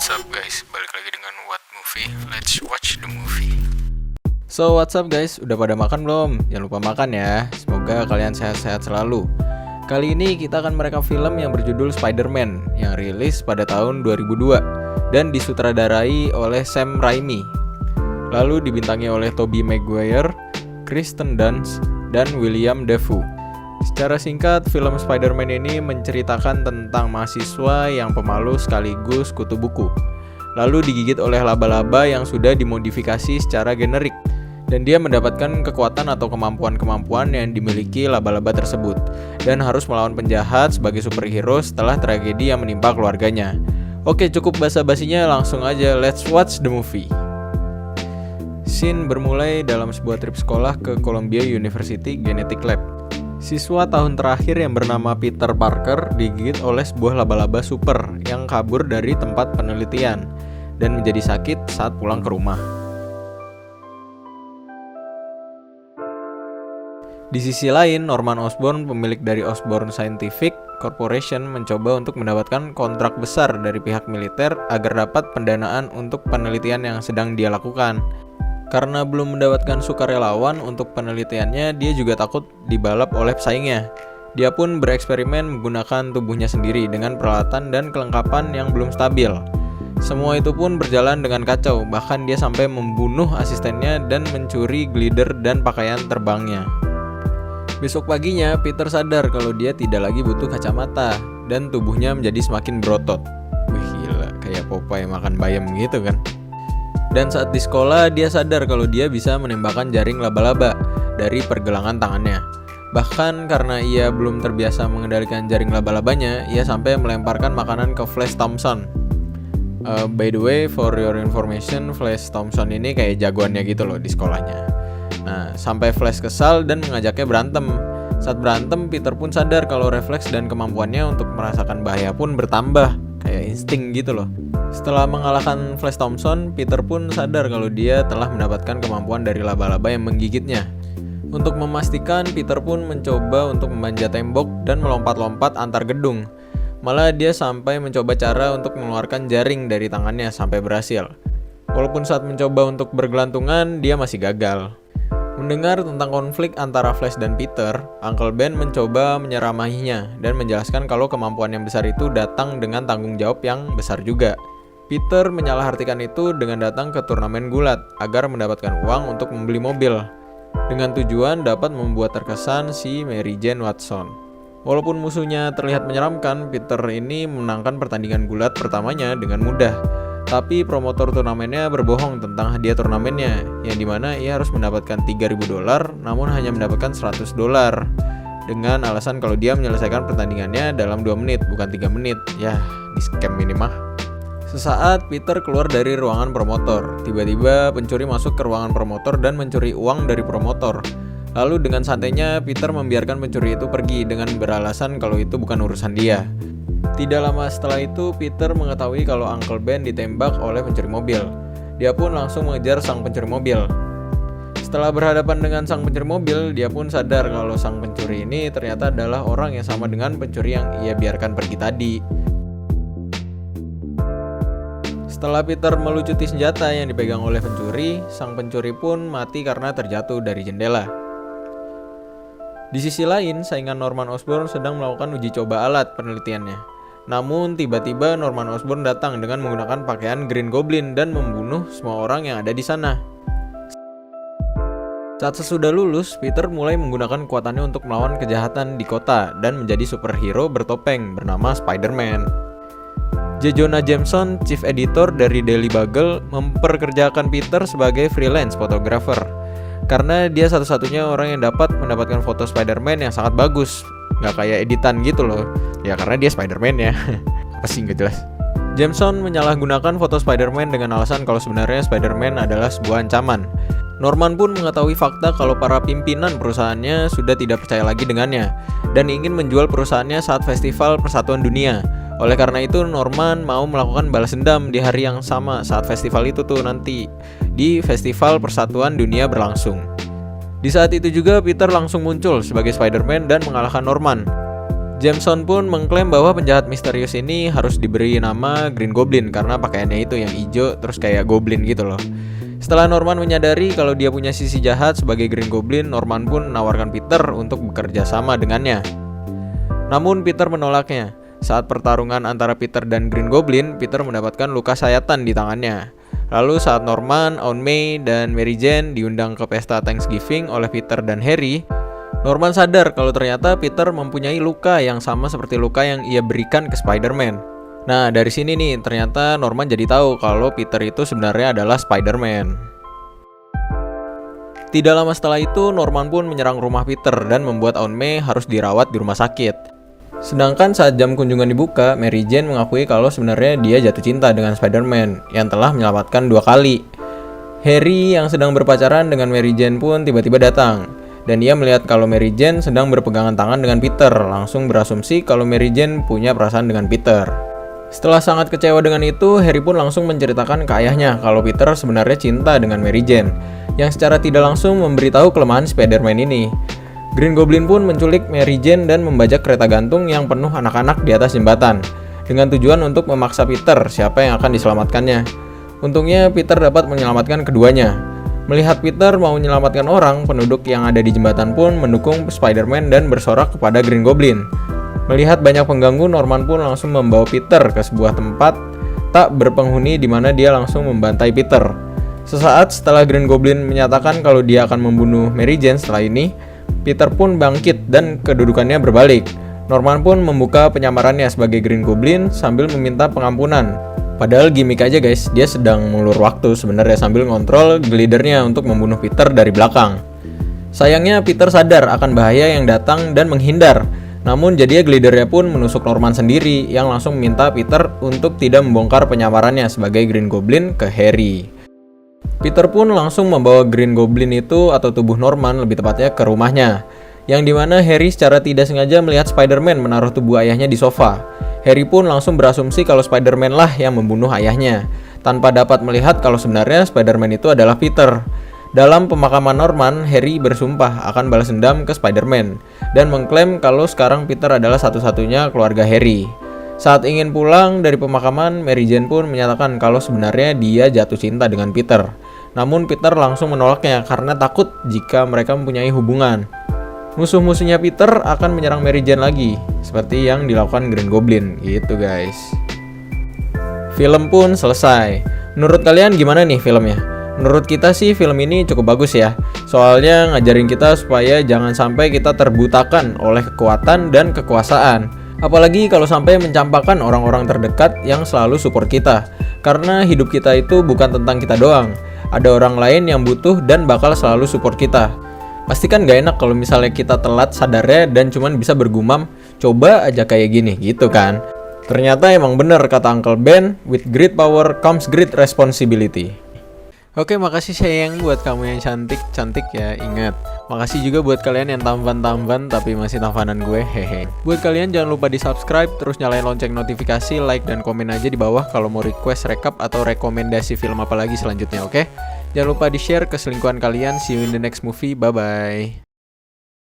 What's up guys, balik lagi dengan What Movie. Let's watch the movie. So what's up guys, udah pada makan belum? Jangan lupa makan ya, semoga kalian sehat-sehat selalu. Kali ini kita akan merekam film yang berjudul Spider-Man yang rilis pada tahun 2002 dan disutradarai oleh Sam Raimi. Lalu dibintangi oleh Tobey Maguire, Kirsten Dunst, dan William Dafoe. Secara singkat, film Spider-Man ini menceritakan tentang mahasiswa yang pemalu sekaligus kutu buku, lalu digigit oleh laba-laba yang sudah dimodifikasi secara generik, dan dia mendapatkan kekuatan atau kemampuan-kemampuan yang dimiliki laba-laba tersebut, dan harus melawan penjahat sebagai superhero setelah tragedi yang menimpa keluarganya. Oke, cukup basa-basinya, langsung aja let's watch the movie. Scene bermulai dalam sebuah trip sekolah ke Columbia University Genetic Lab. Siswa tahun terakhir yang bernama Peter Parker digigit oleh sebuah laba-laba super yang kabur dari tempat penelitian dan menjadi sakit saat pulang ke rumah. Di sisi lain, Norman Osborn, pemilik dari Osborn Scientific Corporation, mencoba untuk mendapatkan kontrak besar dari pihak militer agar dapat pendanaan untuk penelitian yang sedang dia lakukan. Karena belum mendapatkan sukarelawan untuk penelitiannya, dia juga takut dibalap oleh pesaingnya. Dia pun bereksperimen menggunakan tubuhnya sendiri dengan peralatan dan kelengkapan yang belum stabil. Semua itu pun berjalan dengan kacau, bahkan dia sampai membunuh asistennya dan mencuri glider dan pakaian terbangnya. Besok paginya, Peter sadar kalau dia tidak lagi butuh kacamata dan tubuhnya menjadi semakin berotot. Wih gila, kayak Popeye makan bayam gitu kan. Dan saat di sekolah, dia sadar kalau dia bisa menembakkan jaring laba-laba dari pergelangan tangannya. Bahkan karena ia belum terbiasa mengendalikan jaring laba-labanya, ia sampai melemparkan makanan ke Flash Thompson. By the way, for your information, Flash Thompson ini kayak jagoannya gitu loh di sekolahnya. Nah, sampai Flash kesal dan mengajaknya berantem. Saat berantem, Peter pun sadar kalau refleks dan kemampuannya untuk merasakan bahaya pun bertambah, kayak insting gitu loh. Setelah mengalahkan Flash Thompson, Peter pun sadar kalau dia telah mendapatkan kemampuan dari laba-laba yang menggigitnya. Untuk memastikan, Peter pun mencoba untuk memanjat tembok dan melompat-lompat antar gedung. Malah dia sampai mencoba cara untuk mengeluarkan jaring dari tangannya sampai berhasil. Walaupun saat mencoba untuk bergelantungan, dia masih gagal. Mendengar tentang konflik antara Flash dan Peter, Uncle Ben mencoba menyeramahinya dan menjelaskan kalau kemampuan yang besar itu datang dengan tanggung jawab yang besar juga. Peter menyalahartikan itu dengan datang ke turnamen gulat agar mendapatkan uang untuk membeli mobil, dengan tujuan dapat membuat terkesan si Mary Jane Watson. Walaupun musuhnya terlihat menyeramkan, Peter ini memenangkan pertandingan gulat pertamanya dengan mudah. Tapi promotor turnamennya berbohong tentang hadiah turnamennya, yang dimana ia harus mendapatkan $3.000 namun hanya mendapatkan $100, dengan alasan kalau dia menyelesaikan pertandingannya dalam 2 menit bukan 3 menit. Yah, di scam ini mah. Sesaat Peter keluar dari ruangan promotor. Tiba-tiba pencuri masuk ke ruangan promotor dan mencuri uang dari promotor. Lalu dengan santainya Peter membiarkan pencuri itu pergi dengan beralasan kalau itu bukan urusan dia. Tidak lama setelah itu Peter mengetahui kalau Uncle Ben ditembak oleh pencuri mobil. Dia pun langsung mengejar sang pencuri mobil. Setelah berhadapan dengan sang pencuri mobil, dia pun sadar kalau sang pencuri ini ternyata adalah orang yang sama dengan pencuri yang ia biarkan pergi tadi. Setelah Peter melucuti senjata yang dipegang oleh pencuri, sang pencuri pun mati karena terjatuh dari jendela. Di sisi lain, saingan Norman Osborn sedang melakukan uji coba alat penelitiannya. Namun tiba-tiba Norman Osborn datang dengan menggunakan pakaian Green Goblin dan membunuh semua orang yang ada di sana. Saat sesudah lulus, Peter mulai menggunakan kekuatannya untuk melawan kejahatan di kota dan menjadi superhero bertopeng bernama Spider-Man. J. Jonah Jameson, chief editor dari Daily Bugle, memperkerjakan Peter sebagai freelance photographer karena dia satu-satunya orang yang dapat mendapatkan foto Spider-Man yang sangat bagus, nggak kayak editan gitu loh. Ya karena dia Spider-Man ya. Apa sih nggak jelas. Jameson menyalahgunakan foto Spider-Man dengan alasan kalau sebenarnya Spider-Man adalah sebuah ancaman. Norman pun mengetahui fakta kalau para pimpinan perusahaannya sudah tidak percaya lagi dengannya dan ingin menjual perusahaannya saat Festival Persatuan Dunia. Oleh karena itu, Norman mau melakukan balas dendam di hari yang sama saat festival itu tuh nanti, di Festival Persatuan Dunia berlangsung. Di saat itu juga Peter langsung muncul sebagai Spider-Man dan mengalahkan Norman. Jameson pun mengklaim bahwa penjahat misterius ini harus diberi nama Green Goblin karena pakaiannya itu yang hijau terus kayak goblin gitu loh. Setelah Norman menyadari kalau dia punya sisi jahat sebagai Green Goblin, Norman pun menawarkan Peter untuk bekerja sama dengannya. Namun Peter menolaknya. Saat pertarungan antara Peter dan Green Goblin, Peter mendapatkan luka sayatan di tangannya. Lalu saat Norman, Aunt May, dan Mary Jane diundang ke pesta Thanksgiving oleh Peter dan Harry, Norman sadar kalau ternyata Peter mempunyai luka yang sama seperti luka yang ia berikan ke Spider-Man. Nah, dari sini nih, ternyata Norman jadi tahu kalau Peter itu sebenarnya adalah Spider-Man. Tidak lama setelah itu, Norman pun menyerang rumah Peter dan membuat Aunt May harus dirawat di rumah sakit. Sedangkan saat jam kunjungan dibuka, Mary Jane mengakui kalau sebenarnya dia jatuh cinta dengan Spider-Man yang telah menyelamatkan 2 kali. Harry yang sedang berpacaran dengan Mary Jane pun tiba-tiba datang. Dan ia melihat kalau Mary Jane sedang berpegangan tangan dengan Peter, langsung berasumsi kalau Mary Jane punya perasaan dengan Peter. Setelah sangat kecewa dengan itu, Harry pun langsung menceritakan ke ayahnya kalau Peter sebenarnya cinta dengan Mary Jane, yang secara tidak langsung memberitahu kelemahan Spider-Man ini. Green Goblin pun menculik Mary Jane dan membajak kereta gantung yang penuh anak-anak di atas jembatan, dengan tujuan untuk memaksa Peter siapa yang akan diselamatkannya. Untungnya Peter dapat menyelamatkan keduanya. Melihat Peter mau menyelamatkan orang, penduduk yang ada di jembatan pun mendukung Spider-Man dan bersorak kepada Green Goblin. Melihat banyak pengganggu, Norman pun langsung membawa Peter ke sebuah tempat tak berpenghuni di mana dia langsung membantai Peter. Sesaat setelah Green Goblin menyatakan kalau dia akan membunuh Mary Jane setelah ini, Peter pun bangkit dan kedudukannya berbalik. Norman pun membuka penyamarannya sebagai Green Goblin sambil meminta pengampunan. Padahal gimmick aja guys, dia sedang mengulur waktu sebenarnya sambil ngontrol glidernya untuk membunuh Peter dari belakang. Sayangnya Peter sadar akan bahaya yang datang dan menghindar. Namun jadinya glidernya pun menusuk Norman sendiri yang langsung meminta Peter untuk tidak membongkar penyamarannya sebagai Green Goblin ke Harry. Peter pun langsung membawa Green Goblin itu atau tubuh Norman lebih tepatnya ke rumahnya, yang dimana Harry secara tidak sengaja melihat Spider-Man menaruh tubuh ayahnya di sofa. Harry pun langsung berasumsi kalau Spider-Man lah yang membunuh ayahnya, tanpa dapat melihat kalau sebenarnya Spider-Man itu adalah Peter. Dalam pemakaman Norman, Harry bersumpah akan balas dendam ke Spider-Man dan mengklaim kalau sekarang Peter adalah satu-satunya keluarga Harry. Saat ingin pulang dari pemakaman, Mary Jane pun menyatakan kalau sebenarnya dia jatuh cinta dengan Peter. Namun Peter langsung menolaknya karena takut jika mereka mempunyai hubungan. Musuh-musuhnya Peter akan menyerang Mary Jane lagi, seperti yang dilakukan Green Goblin, gitu guys. Film pun selesai. Menurut kalian gimana nih filmnya? Menurut kita sih film ini cukup bagus ya. Soalnya ngajarin kita supaya jangan sampai kita terbutakan oleh kekuatan dan kekuasaan. Apalagi kalau sampai mencampakkan orang-orang terdekat yang selalu support kita. Karena hidup kita itu bukan tentang kita doang. Ada orang lain yang butuh dan bakal selalu support kita. Pasti kan gak enak kalau misalnya kita telat sadarnya dan cuman bisa bergumam, coba aja kayak gini gitu kan. Ternyata emang bener kata Uncle Ben, with great power comes great responsibility. Oke, makasih sayang buat kamu yang cantik ya, ingat. Makasih juga buat kalian yang tampan tapi masih tampanan gue, hehe. Buat kalian jangan lupa di subscribe, terus nyalain lonceng notifikasi, like dan komen aja di bawah kalau mau request recap atau rekomendasi film apa lagi selanjutnya, oke? Jangan lupa di share ke selingkuhan kalian, see you in the next movie, bye bye.